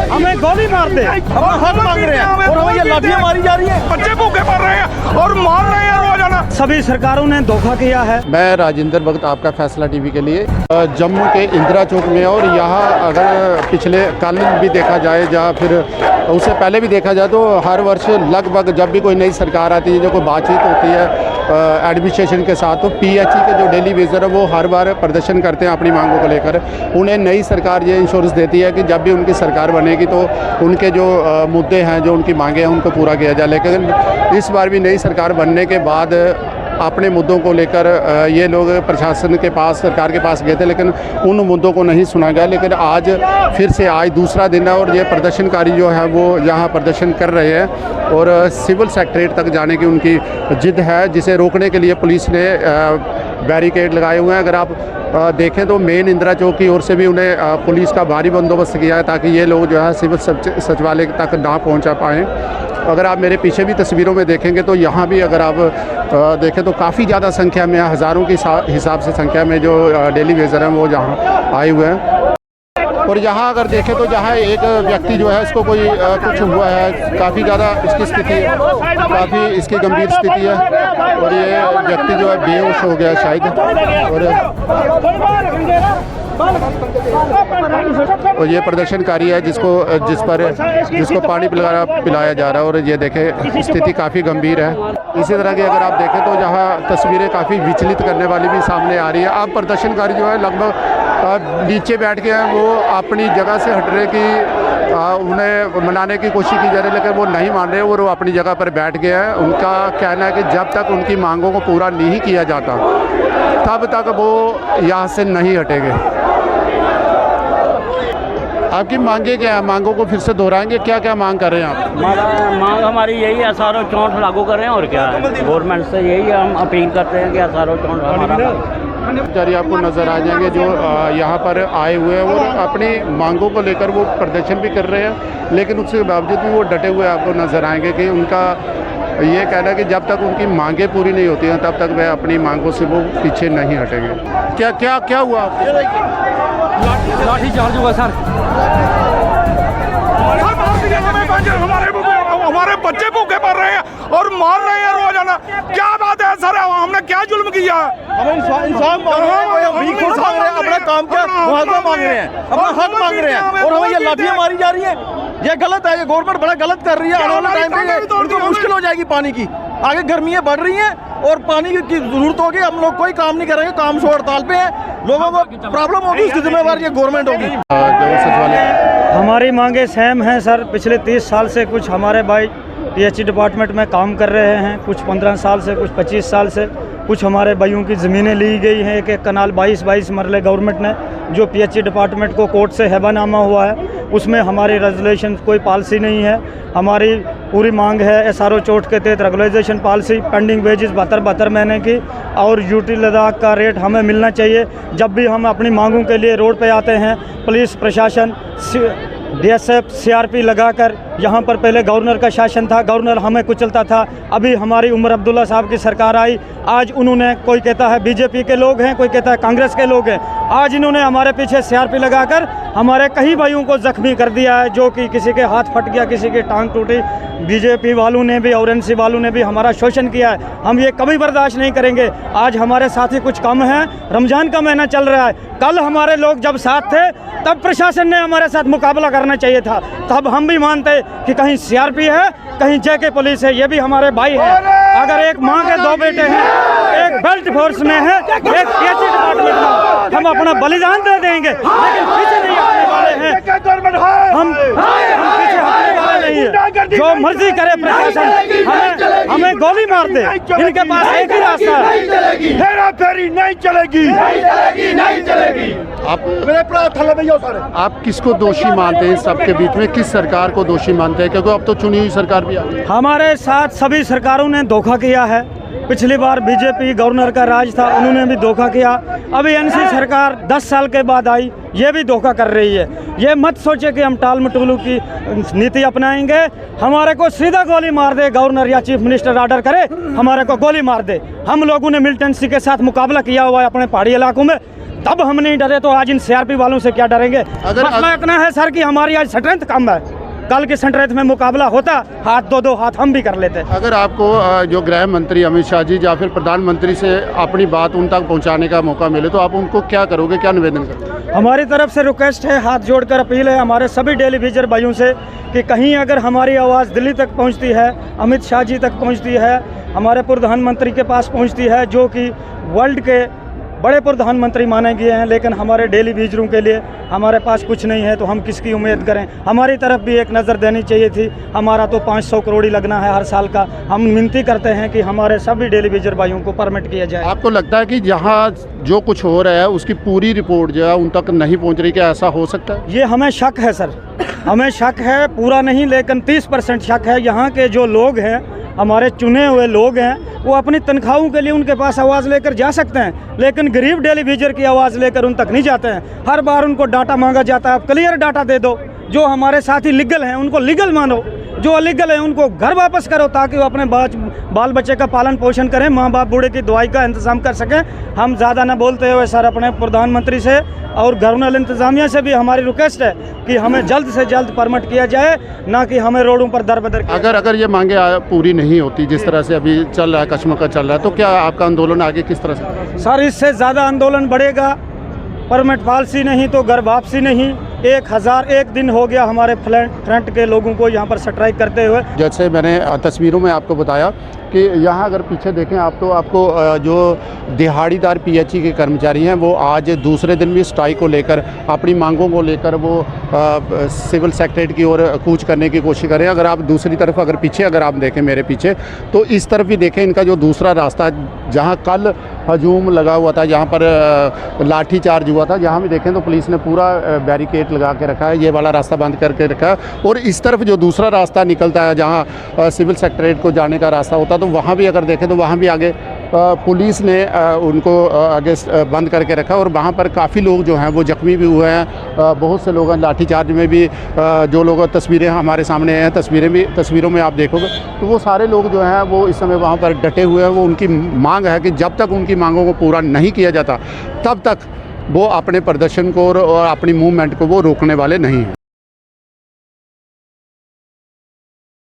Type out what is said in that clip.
हमें गोली मार दे, हम हक मांग रहे हैं और हमें ये लाठियां मारी जा रही हैं, बच्चे भूखे मर रहे हैं और मार रहे हैं रोजाना। सभी सरकारों ने धोखा किया है। मैं राजेंद्र भगत, आपका फैसला टीवी के लिए। जम्मू के इंदिरा चौक में और यहाँ अगर पिछले कल भी देखा जाए या फिर उससे पहले भी देखा जाए तो हर वर्ष लगभग जब भी कोई नई सरकार आती है, जो कोई बातचीत होती है एडमिनिस्ट्रेशन के साथ, तो पीएचई के जो डेली वेजर है वो हर बार प्रदर्शन करते हैं अपनी मांगों को लेकर। उन्हें नई सरकार ये इंश्योरेंस देती है कि जब भी उनकी सरकार बनेगी तो उनके जो मुद्दे हैं, जो उनकी मांगे हैं, उनको पूरा किया जाए। लेकिन इस बार भी नई सरकार बनने के बाद अपने मुद्दों को लेकर ये लोग प्रशासन के पास, सरकार के पास गए थे, लेकिन उन मुद्दों को नहीं सुना गया। लेकिन आज फिर से आज दूसरा दिन है और ये प्रदर्शनकारी जो है वो यहाँ प्रदर्शन कर रहे हैं और सिविल सेक्रेटरीट तक जाने की उनकी जिद है, जिसे रोकने के लिए पुलिस ने बैरिकेड लगाए हुए हैं। अगर आप देखें तो मेन इंदिरा चौक की ओर से भी उन्हें पुलिस का भारी बंदोबस्त किया है ताकि ये लोग जो है सिविल सचिवालय तक ना पहुँचा पाएँ। अगर आप मेरे पीछे भी तस्वीरों में देखेंगे तो यहाँ भी अगर आप देखें तो काफ़ी ज़्यादा संख्या में, हज़ारों की हिसाब से संख्या में जो डेली वेजर हैं वो यहाँ आए हुए हैं। और यहाँ अगर देखें तो जहाँ एक व्यक्ति जो है इसको कोई कुछ हुआ है, काफ़ी ज़्यादा इसकी स्थिति, काफ़ी इसकी गंभीर स्थिति है और ये व्यक्ति जो है बेहोश हो गया शायद। और ये प्रदर्शनकारी है जिसको पानी पिलाया जा रहा है और ये देखें स्थिति काफ़ी गंभीर है। इसी तरह की अगर आप देखें तो जहाँ तस्वीरें काफ़ी विचलित करने वाली भी सामने आ रही है। अब प्रदर्शनकारी जो है लगभग नीचे बैठ के हैं, वो अपनी जगह से हट रहे कि उन्हें मनाने की कोशिश की जा रही है, लेकिन वो नहीं मान रहे और वो अपनी जगह पर बैठ गए हैं। उनका कहना है कि जब तक उनकी मांगों को पूरा नहीं किया जाता तब तक वो यहाँ से नहीं हटेंगे। आपकी मांगे क्या है? मांगों को फिर से दोहराएंगे, क्या क्या मांग कर रहे हैं आप? मांग हमारी यही है, SRO 64 लागू करें और क्या है, गवर्नमेंट से यही हम अपील करते हैं कि SRO 64 हमारा कर्मचारी आपको नज़र आ जाएंगे जो यहाँ पर आए हुए हैं और अपनी मांगों को लेकर वो प्रदर्शन भी कर रहे हैं, लेकिन उसके बावजूद भी वो डटे हुए आपको नज़र आएंगे कि उनका ये कहना है कि जब तक उनकी मांगें पूरी नहीं होती हैं तब तक वह अपनी मांगों से वो पीछे नहीं हटेंगे। क्या क्या क्या हुआ आपको? लाठी चार्ज हुआ सर। हमारे बच्चे भूखे मर रहे हैं और मार रहे हैं रोजाना। क्या बात है सर, हमने क्या जुल्म किया है? हम इंसाफ मांग रहे हैं, अपना काम क्या मुआवजा मांग रहे हैं, अपना हक मांग रहे हैं और हमें ये लाठियां मारी जा रही हैं। ये गलत है, ये गवर्नमेंट बड़ा गलत कर रही है। आने वाले टाइम पे उनको मुश्किल हो जाएगी पानी की, आगे गर्मियाँ बढ़ रही हैं और पानी की जरूरत होगी। हम लोग कोई काम नहीं करेंगे, काम से हड़ताल पे हैं, लोगों को प्रॉब्लम होगी, उसकी जिम्मेवार ये गवर्नमेंट होगी। हमारी मांगे सेम हैं सर। पिछले 30 साल से कुछ हमारे भाई पीएचई डिपार्टमेंट में काम कर रहे हैं, कुछ 15 साल से, कुछ 25 साल से। कुछ हमारे भाइयों की ज़मीनें ली गई हैं, एक कनाल 22 मरले गवर्नमेंट ने, जो पीएचई डिपार्टमेंट को कोर्ट से हैवानामा हुआ है, उसमें हमारी रेजुलेशन कोई पॉलिसी नहीं है। हमारी पूरी मांग है SRO 64 के तहत रेगुलराइजेशन पॉलिसी, पेंडिंग वेजेस 72 महीने की और यूटी लद्दाख का रेट हमें मिलना चाहिए। जब भी हम अपनी मांगों के लिए रोड पे आते हैं, पुलिस प्रशासन, DSF, CRP लगाकर, यहाँ पर पहले गवर्नर का शासन था, गवर्नर हमें कुचलता था। अभी हमारी उमर अब्दुल्ला साहब की सरकार आई, आज उन्होंने, कोई कहता है बीजेपी के लोग हैं, कोई कहता है कांग्रेस के लोग हैं, आज इन्होंने हमारे पीछे CRP लगाकर हमारे कई भाइयों को जख्मी कर दिया है, जो कि किसी के हाथ फट गया, किसी की टांग टूटी। बीजेपी वालों ने भी और NC वालों ने भी हमारा शोषण किया है, हम ये कभी बर्दाश्त नहीं करेंगे। आज हमारे साथी कुछ कम हैं, रमज़ान का महीना चल रहा है, कल हमारे लोग जब साथ थे तब प्रशासन ने हमारे साथ मुकाबला करना चाहिए था, तब हम भी मानते कि कहीं CRP है, कहीं JK पुलिस है, ये भी हमारे भाई है। अगर एक माँ के 2 बेटे हैं, एक बेल्ट फोर्स में है, एक पीएचई डिपार्टमेंट में, हम अपना बलिदान दे देंगे, लेकिन पीछे नहीं हटने वाले हैं। हम पीछे हटने वाले नहीं है। जो मर्जी करे प्रशासन, हमें गोली मार दे, इनके पास एक ही रास्ता है, हेरा फेरी नहीं चलेगी। आप किसको दोषी मानते हैं सबके बीच में? किस सरकार को दोषी मानते हैं? क्योंकि अब तो चुनी हुई सरकार भी आ गई। हमारे साथ सभी सरकारों ने धोखा किया है। पिछली बार बीजेपी गवर्नर का राज था, उन्होंने भी धोखा किया। अभी NC सरकार 10 साल के बाद आई, ये भी धोखा कर रही है। ये मत सोचे कि हम टाल मटोलू की नीति अपनाएंगे, हमारे को सीधा गोली मार दे गवर्नर या चीफ मिनिस्टर ऑर्डर करे, हमारे को गोली मार दे। हम लोगों ने मिलिटेंसी के साथ मुकाबला किया हुआ है अपने पहाड़ी इलाकों में, तब हम नहीं डरे तो आज इन सीआरपी वालों से क्या डरेंगे। मसला इतना है सर कि हमारी आज स्ट्रेंथ कम है, कल की स्ट्रेंथ में मुकाबला होता हाथ दो हाथ हम भी कर लेते। अगर आपको जो गृह मंत्री अमित शाह जी या फिर प्रधानमंत्री से अपनी बात उन तक पहुंचाने का मौका मिले तो आप उनको क्या करोगे, क्या निवेदन करोगे? हमारी तरफ से रिक्वेस्ट है, हाथ जोड़कर अपील है हमारे सभी टेलीविजन भाइयों से कि कहीं अगर हमारी आवाज़ दिल्ली तक पहुंचती है, अमित शाह जी तक पहुंचती है, हमारे प्रधानमंत्री के पास पहुंचती है, जो कि वर्ल्ड के बड़े प्रधानमंत्री माने गए हैं, लेकिन हमारे डेली वीजरों के लिए हमारे पास कुछ नहीं है, तो हम किसकी उम्मीद करें। हमारी तरफ भी एक नज़र देनी चाहिए थी। हमारा तो 500 करोड़ ही लगना है हर साल का। हम विनती करते हैं कि हमारे सभी डेली वीजर भाइयों को परमिट किया जाए। आपको लगता है कि जहाँ जो कुछ हो रहा है उसकी पूरी रिपोर्ट जो है उन तक नहीं पहुँच रही, क्या ऐसा हो सकता है? ये हमें शक है सर, हमें शक है, पूरा नहीं लेकिन 30% शक है। यहाँ के जो लोग हैं, हमारे चुने हुए लोग हैं, वो अपनी तनख्वाहों के लिए उनके पास आवाज़ लेकर जा सकते हैं, लेकिन गरीब टेलीविजन की आवाज़ लेकर उन तक नहीं जाते हैं। हर बार उनको डाटा मांगा जाता है, आप क्लियर डाटा दे दो। जो हमारे साथी लीगल हैं उनको लीगल मानो, जो अलीगल है उनको घर वापस करो, ताकि वो अपने बाल बच्चे का पालन पोषण करें, माँ बाप बूढ़े की दवाई का इंतज़ाम कर सकें। हम ज़्यादा न बोलते हुए सर अपने प्रधानमंत्री से और गवर्नर इंतज़ामिया से भी हमारी रिक्वेस्ट है कि हमें जल्द से जल्द परमिट किया जाए, ना कि हमें रोडों पर दर बदर। अगर ये मांगे पूरी नहीं होती जिस तरह से अभी चल रहा है, कश्मकश चल रहा है, तो क्या आपका आंदोलन आगे किस तरह से? सर इससे ज़्यादा आंदोलन बढ़ेगा। परमिट पॉलिसी नहीं तो घर वापसी नहीं। 1001 दिन हो गया हमारे फ्रंट के लोगों को यहाँ पर स्ट्राइक करते हुए। जैसे मैंने तस्वीरों में आपको बताया कि यहाँ अगर पीछे देखें आप तो आपको जो दिहाड़ीदार पीएचई के कर्मचारी हैं वो आज दूसरे दिन भी स्ट्राइक को लेकर, अपनी मांगों को लेकर वो सिविल सेक्रेटरीट की ओर कूच करने की कोशिश करें। अगर आप दूसरी तरफ अगर पीछे अगर आप देखें मेरे पीछे, तो इस तरफ भी देखें इनका जो दूसरा रास्ता जहाँ कल हजूम लगा हुआ था, जहाँ पर लाठी चार्ज हुआ था, जहाँ भी देखें तो पुलिस ने पूरा बैरिकेड लगा के रखा है, ये वाला रास्ता बंद करके रखा है। और इस तरफ जो दूसरा रास्ता निकलता है जहाँ सिविल सेक्रेटरीट को जाने का रास्ता होता है, तो वहाँ भी अगर देखें तो वहाँ भी आगे पुलिस ने उनको आगे बंद करके रखा। और वहाँ पर काफ़ी लोग जो हैं वो जख्मी भी हुए हैं, बहुत से लोग लाठीचार्ज में भी जो लोग तस्वीरें हमारे सामने हैं, तस्वीरों में आप देखोगे तो वो सारे लोग जो हैं वो इस समय वहाँ पर डटे हुए हैं। वो उनकी मांग है कि जब तक उनकी मांगों को पूरा नहीं किया जाता तब तक वो अपने प्रदर्शन को और अपनी मूवमेंट को वो रोकने वाले नहीं हैं।